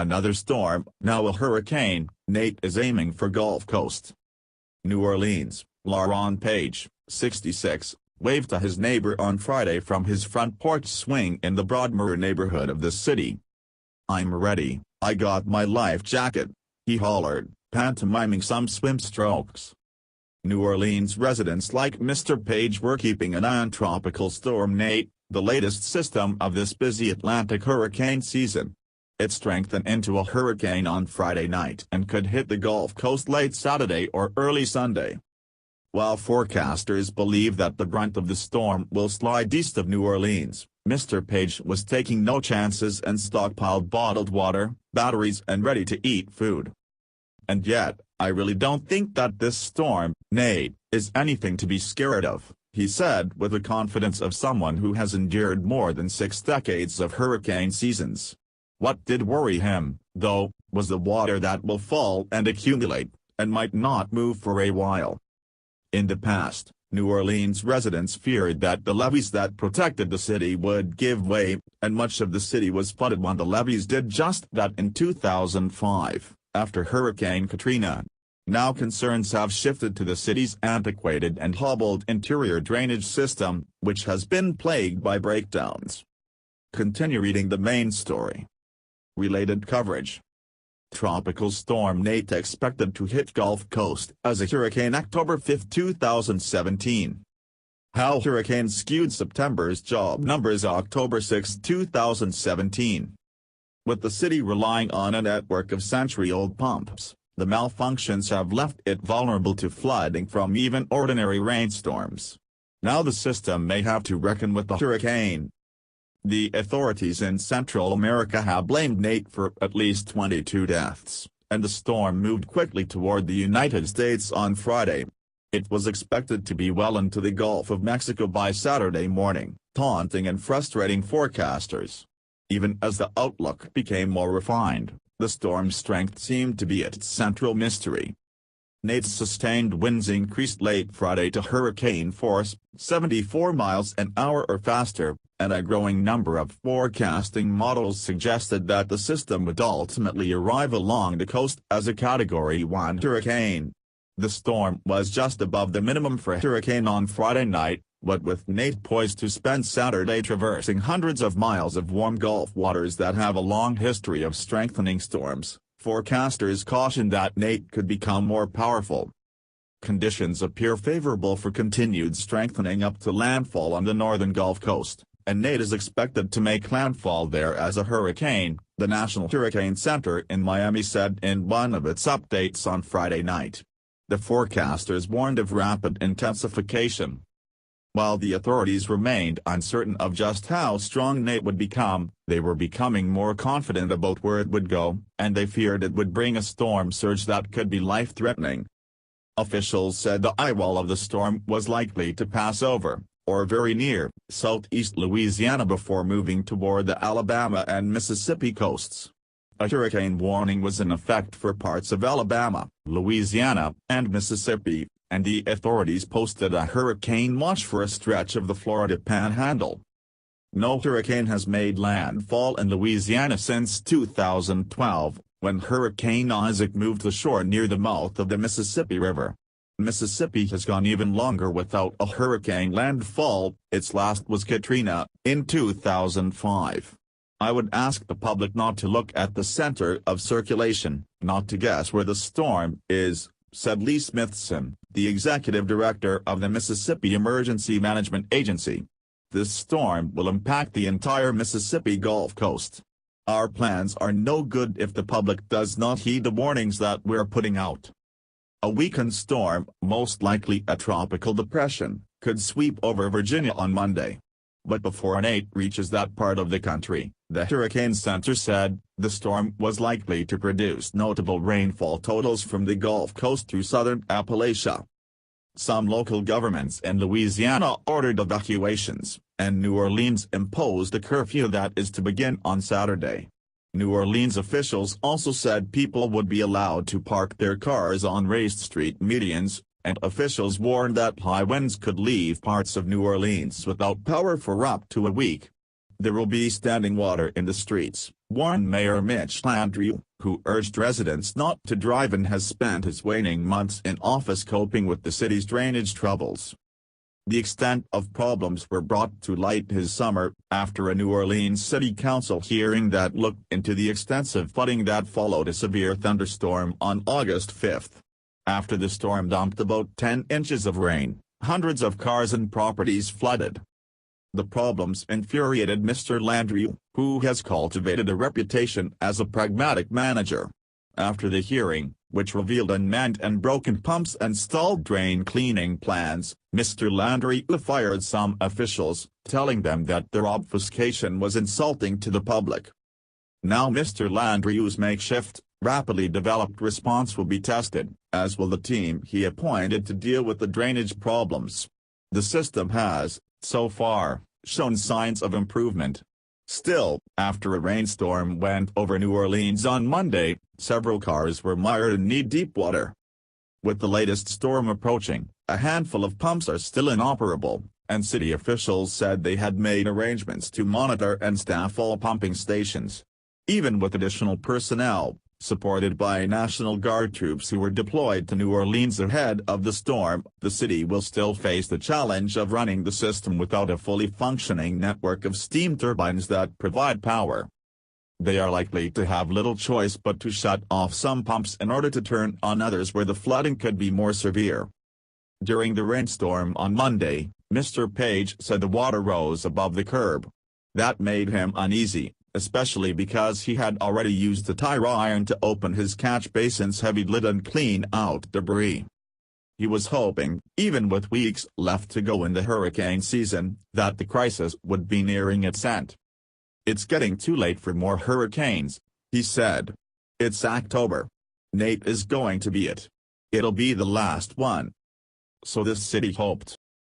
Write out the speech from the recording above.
Another storm, now a hurricane, Nate is aiming for Gulf Coast. New Orleans, LaRon Page, 66, waved to his neighbor on Friday from his front porch swing in the Broadmoor neighborhood of the city. "I'm ready, I got my life jacket," he hollered, pantomiming some swim strokes. New Orleans residents like Mr. Page were keeping an eye on Tropical Storm Nate, the latest system of this busy Atlantic hurricane season. It strengthened into a hurricane on Friday night and could hit the Gulf Coast late Saturday or early Sunday. While forecasters believe that the brunt of the storm will slide east of New Orleans, Mr. Page was taking no chances and stockpiled bottled water, batteries and ready-to-eat food. "And yet, I really don't think that this storm, Nate, is anything to be scared of," he said with the confidence of someone who has endured more than 6 decades of hurricane seasons. What did worry him, though, was the water that will fall and accumulate, and might not move for a while. In the past, New Orleans residents feared that the levees that protected the city would give way, and much of the city was flooded when the levees did just that in 2005, after Hurricane Katrina. Now concerns have shifted to the city's antiquated and hobbled interior drainage system, which has been plagued by breakdowns. Continue reading the main story. Related coverage. Tropical Storm Nate expected to hit Gulf Coast as a hurricane October 5, 2017. How hurricanes skewed September's job numbers October 6, 2017. With the city relying on a network of century-old pumps, the malfunctions have left it vulnerable to flooding from even ordinary rainstorms. Now the system may have to reckon with the hurricane. The authorities in Central America have blamed Nate for at least 22 deaths, and the storm moved quickly toward the United States on Friday. It was expected to be well into the Gulf of Mexico by Saturday morning, taunting and frustrating forecasters. Even as the outlook became more refined, the storm's strength seemed to be its central mystery. Nate's sustained winds increased late Friday to hurricane force, 74 miles an hour or faster, and a growing number of forecasting models suggested that the system would ultimately arrive along the coast as a Category 1 hurricane. The storm was just above the minimum for a hurricane on Friday night, but with Nate poised to spend Saturday traversing hundreds of miles of warm Gulf waters that have a long history of strengthening storms, forecasters cautioned that Nate could become more powerful. Conditions appear favorable for continued strengthening up to landfall on the northern Gulf Coast, and Nate is expected to make landfall there as a hurricane, the National Hurricane Center in Miami said in one of its updates on Friday night. The forecasters warned of rapid intensification. While the authorities remained uncertain of just how strong Nate would become, they were becoming more confident about where it would go, and they feared it would bring a storm surge that could be life-threatening. Officials said the eyewall of the storm was likely to pass over, or very near, southeast Louisiana before moving toward the Alabama and Mississippi coasts. A hurricane warning was in effect for parts of Alabama, Louisiana, and Mississippi, and the authorities posted a hurricane watch for a stretch of the Florida Panhandle. No hurricane has made landfall in Louisiana since 2012, when Hurricane Isaac moved ashore near the mouth of the Mississippi River. Mississippi has gone even longer without a hurricane landfall, its last was Katrina, in 2005. I would ask the public not to look at the center of circulation, not to guess where the storm is, said Lee Smithson, the executive director of the Mississippi Emergency Management Agency. This storm will impact the entire Mississippi Gulf Coast. Our plans are no good if the public does not heed the warnings that we're putting out. A weakened storm, most likely a tropical depression, could sweep over Virginia on Monday. But before Nate reaches that part of the country, the Hurricane Center said, the storm was likely to produce notable rainfall totals from the Gulf Coast through southern Appalachia. Some local governments in Louisiana ordered evacuations, and New Orleans imposed a curfew that is to begin on Saturday. New Orleans officials also said people would be allowed to park their cars on raised street medians, and officials warned that high winds could leave parts of New Orleans without power for up to a week. There will be standing water in the streets, warned Mayor Mitch Landrieu, who urged residents not to drive and has spent his waning months in office coping with the city's drainage troubles. The extent of problems were brought to light this summer, after a New Orleans City Council hearing that looked into the extensive flooding that followed a severe thunderstorm on August 5. After the storm dumped about 10 inches of rain, hundreds of cars and properties flooded. The problems infuriated Mr. Landrieu, who has cultivated a reputation as a pragmatic manager. After the hearing, which revealed unmanned and broken pumps and stalled drain cleaning plans, Mr. Landrieu fired some officials, telling them that their obfuscation was insulting to the public. Now Mr. Landrieu's makeshift, rapidly developed response will be tested, as will the team he appointed to deal with the drainage problems. The system has, so far, shown signs of improvement. Still, after a rainstorm went over New Orleans on Monday, several cars were mired in knee-deep water. With the latest storm approaching, a handful of pumps are still inoperable, and city officials said they had made arrangements to monitor and staff all pumping stations. Even with additional personnel, supported by National Guard troops who were deployed to New Orleans ahead of the storm, the city will still face the challenge of running the system without a fully functioning network of steam turbines that provide power. They are likely to have little choice but to shut off some pumps in order to turn on others where the flooding could be more severe. During the rainstorm on Monday, Mr. Page said the water rose above the curb. That made him uneasy, especially because he had already used the tire iron to open his catch basin's heavy lid and clean out debris. He was hoping, even with weeks left to go in the hurricane season, that the crisis would be nearing its end. "It's getting too late for more hurricanes," he said. "It's October. Nate is going to be it. It'll be the last one." So this city hoped.